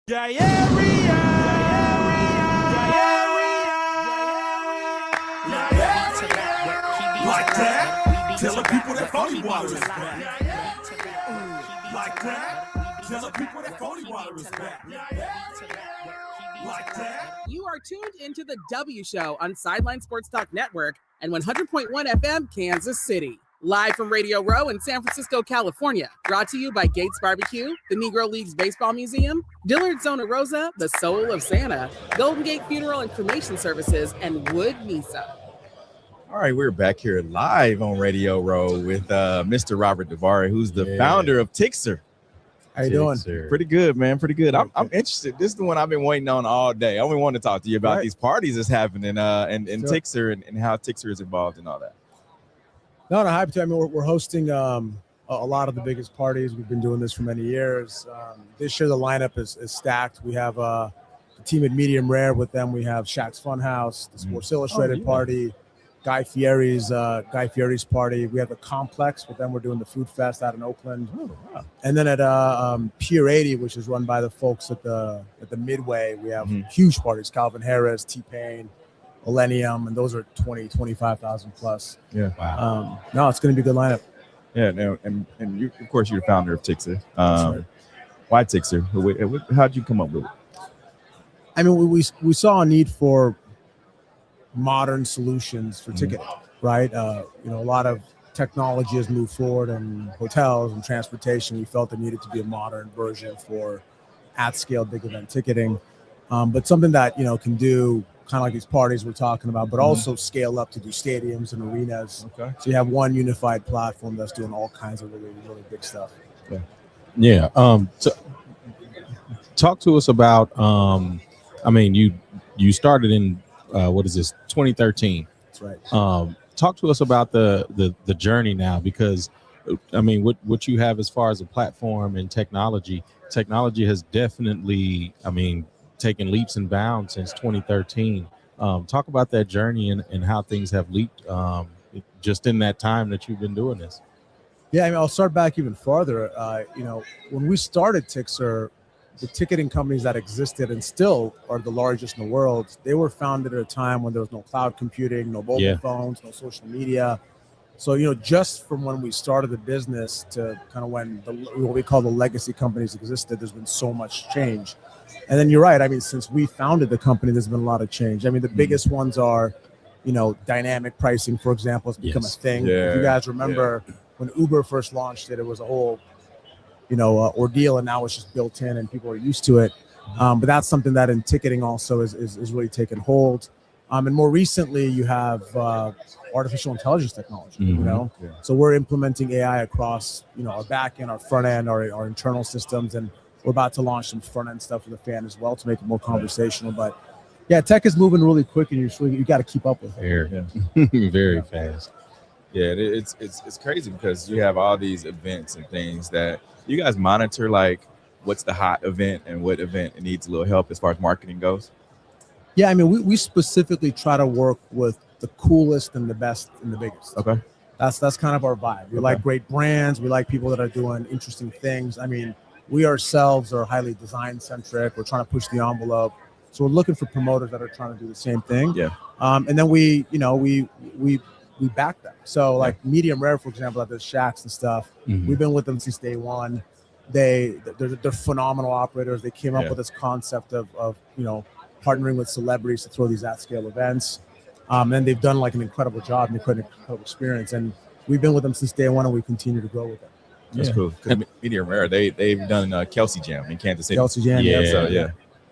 Like that? Tell the people that phony water is back. Like that? Tell the people that phony water is back. Like that? You are tuned into the W Show on Sideline Sports Talk Network and 100.1 FM, Kansas City. Live from Radio Row in San Francisco, California. Brought to you by Gates Barbecue, the Negro Leagues Baseball Museum, Dillard Zona Rosa, the Soul of Santa, Golden Gate Funeral and Cremation Services, and Wood Mesa. All right, we're back here live on Radio Row with Mr. Robert Davari, who's the founder of Tixr. How you doing? Pretty good, man. Pretty good. I'm interested. This is the one I've been waiting on all day. I only want to talk to you about these parties that's happening and Tixr and how Tixr is involved in all that. No, hype to. I mean, we're hosting a lot of the biggest parties. We've been doing this for many years. This year, the lineup is stacked. We have a team at Medium Rare. With them, we have Shaq's Funhouse, the Sports Illustrated party, Guy Fieri's party. We have the Complex. With them, we're doing the Food Fest out in Oakland. Oh, wow. And then at Pier 80, which is run by the folks at the Midway, we have huge parties. Calvin Harris, T-Pain, Millennium, and those are 20, 25,000 plus. Yeah. Wow. No, it's going to be a good lineup. Yeah. No, and you, of course, you're the founder of Tixr. Why Tixr? How'd you come up with it? I mean, we saw a need for modern solutions for ticketing, right? A lot of technology has moved forward in hotels and transportation. We felt there needed to be a modern version for at-scale big event ticketing, but something that can do kind of like these parties we're talking about, but also scale up to do stadiums and arenas. Okay. So you have one unified platform that's doing all kinds of really, really big stuff. Yeah. So talk to us about. I mean, you started in 2013. That's right. Talk to us about the journey now, because I mean, what you have as far as a platform and technology has definitely, taken leaps and bounds since 2013. Talk about that journey and how things have leaped just in that time that you've been doing this. Yeah, I mean, I'll start back even farther. When we started Tixr, the ticketing companies that existed and still are the largest in the world, they were founded at a time when there was no cloud computing, no mobile phones, no social media. So, just from when we started the business to kind of when what we call the legacy companies existed, there's been so much change. And then you're right. I mean, since we founded the company, there's been a lot of change. I mean, the biggest ones are, dynamic pricing, for example, has become a thing. Yeah. If you guys remember when Uber first launched it, it was a whole, ordeal, and now it's just built in and people are used to it. But that's something that in ticketing also is really taken hold. And more recently, you have artificial intelligence technology, So we're implementing AI across, our back end, our front end, our internal systems, and we're about to launch some front end stuff for the fan as well to make it more conversational. But yeah, tech is moving really quick, and you got to keep up with it. Very fast. Yeah, it's crazy because you have all these events and things that you guys monitor, like what's the hot event and what event it needs a little help as far as marketing goes. Yeah, I mean, we specifically try to work with the coolest and the best and the biggest. Okay. That's kind of our vibe. We like great brands. We like people that are doing interesting things. I mean, we ourselves are highly design centric. We're trying to push the envelope. So we're looking for promoters that are trying to do the same thing. Yeah. And then we back them. So like Medium Rare, for example, at the Shaqs and stuff, we've been with them since day one. They're phenomenal operators. They came up with this concept of partnering with celebrities to throw these at-scale events. And they've done like an incredible job and incredible experience. And we've been with them since day one, and we continue to grow with them. That's cool. Medium Rare, they've done Kelsey Jam in Kansas City. Kelsey Jam,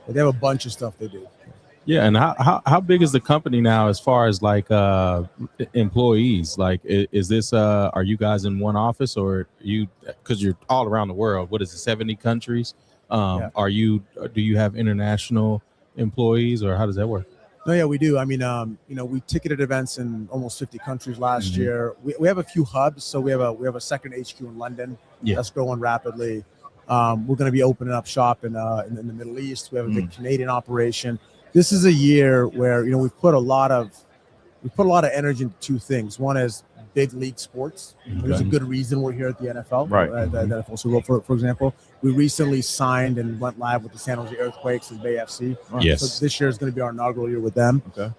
But they have a bunch of stuff they do. Yeah, and how big is the company now as far as like employees? Like, is this are you guys in one office, or because you're all around the world? What is it, 70 countries? Do you have international employees, or how does that work? No, yeah, we do. I mean, we ticketed events in almost 50 countries last year. We have a few hubs, so we have a second HQ in London that's growing rapidly. We're going to be opening up shop in the Middle East. We have a big Canadian operation. This is a year where we've put a lot of energy into two things. One is big league sports. There's a good reason we're here at the NFL. Right. The NFL Super Bowl, for example. We recently signed and went live with the San Jose Earthquakes and Bay FC. Yes. So this year is going to be our inaugural year with them. Okay.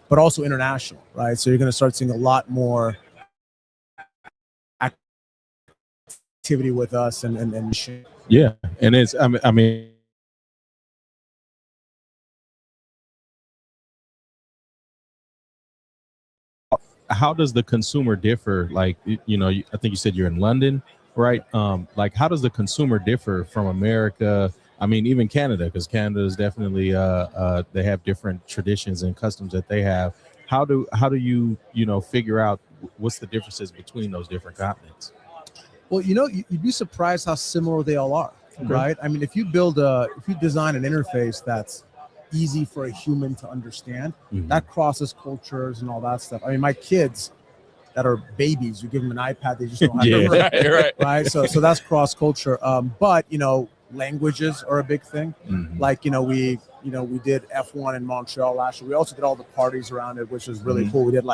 But also international, right? So you're going to start seeing a lot more activity with us and shit. Yeah, and it's I mean how does the consumer differ? Like, you know, I think you said you're in London, right? Like, how does the consumer differ from America? I mean, even Canada, because Canada is definitely they have different traditions and customs that they have. How do you figure out what's the differences between those different continents? Well, you'd be surprised how similar they all are, right? I mean, if you design an interface that's easy for a human to understand, that crosses cultures and all that stuff. I mean, my kids that are babies, you give them an iPad, they just don't have to right? So that's cross culture. But languages are a big thing. Like, we did F1 in Montreal last year. We also did all the parties around it, which was really cool. We did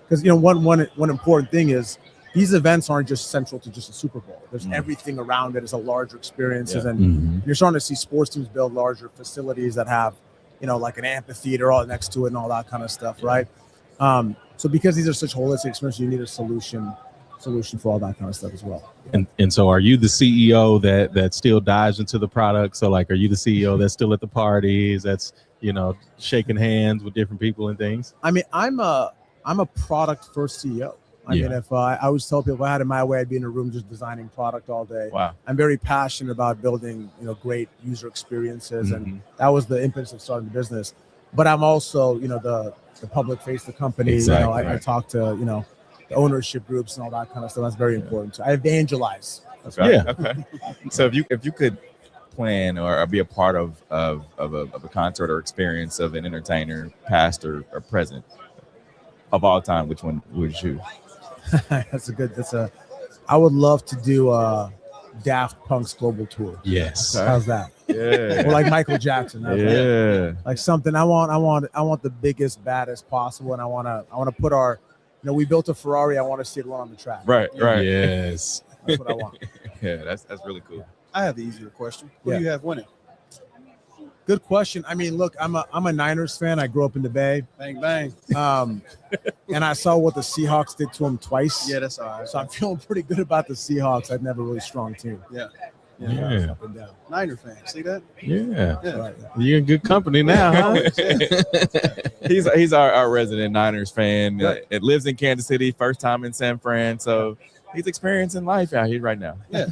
because one important thing is these events aren't just central to just a Super Bowl. There's everything around it. It's a larger experiences, and you're starting to see sports teams build larger facilities that have, like an amphitheater all next to it and all that kind of stuff, right? So because these are such holistic experiences, you need a solution for all that kind of stuff as well. And so are you the CEO that still dives into the product? So like, are you the CEO that's still at the parties, that's, shaking hands with different people and things? I mean, I'm a product first CEO. I mean, if I always tell people if I had it my way, I'd be in a room just designing product all day. Wow. I'm very passionate about building, great user experiences. And that was the impetus of starting the business. But I'm also, the public face of the company. Exactly. I talk to, the ownership groups and all that kind of stuff. That's very important. So I evangelize. Okay. Yeah. Okay. So if you could plan or be a part of a concert or experience of an entertainer, past or present, of all time, which one would you choose? I would love to do Daft Punk's global tour. Yes. Okay. How's that? Yeah. Or like Michael Jackson. Yeah. Like something I want the biggest, baddest possible, and I want to put our, we built a Ferrari. I want to see it run on the track. Right. Yes. That's what I want. Yeah, that's really cool. I have the easier question. Who do you have winning? Good question. I mean, look, I'm a Niners fan. I grew up in the Bay. Bang, bang. And I saw what the Seahawks did to them twice. Yeah, that's all right. So I'm feeling pretty good about the Seahawks. I've never really strong team. Yeah. Up and down. Niner fan. See that? Yeah. Right. You're in good company now, huh? He's our resident Niners fan. It lives in Kansas City, first time in San Fran. So he's experiencing life out here right now. Yeah.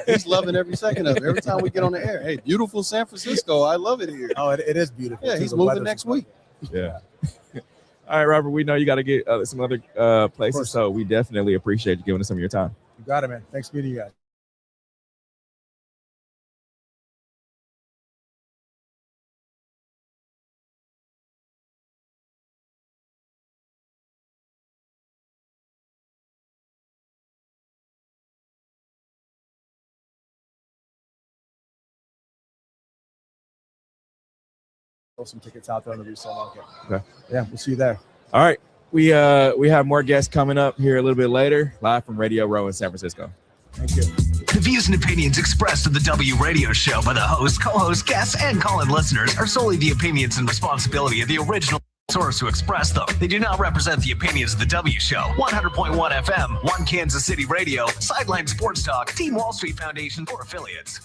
He's loving every second of it. Every time we get on the air. Hey, beautiful San Francisco. I love it here. Oh, it is beautiful. Yeah, he's moving next week. Yeah. All right, Robert, we know you got to get some other places, so we definitely appreciate you giving us some of your time. You got it, man. Thanks for meeting you guys. Some tickets out there on the resale market. Okay. Yeah, we'll see you there. All right. We have more guests coming up here a little bit later, live from Radio Row in San Francisco. Thank you. The views and opinions expressed in the W Radio Show by the host, co-host, guests, and call-in listeners are solely the opinions and responsibility of the original source who expressed them. They do not represent the opinions of the W Show, 100.1 FM, One Kansas City Radio, Sideline Sports Talk, Team Wall Street Foundation, or affiliates.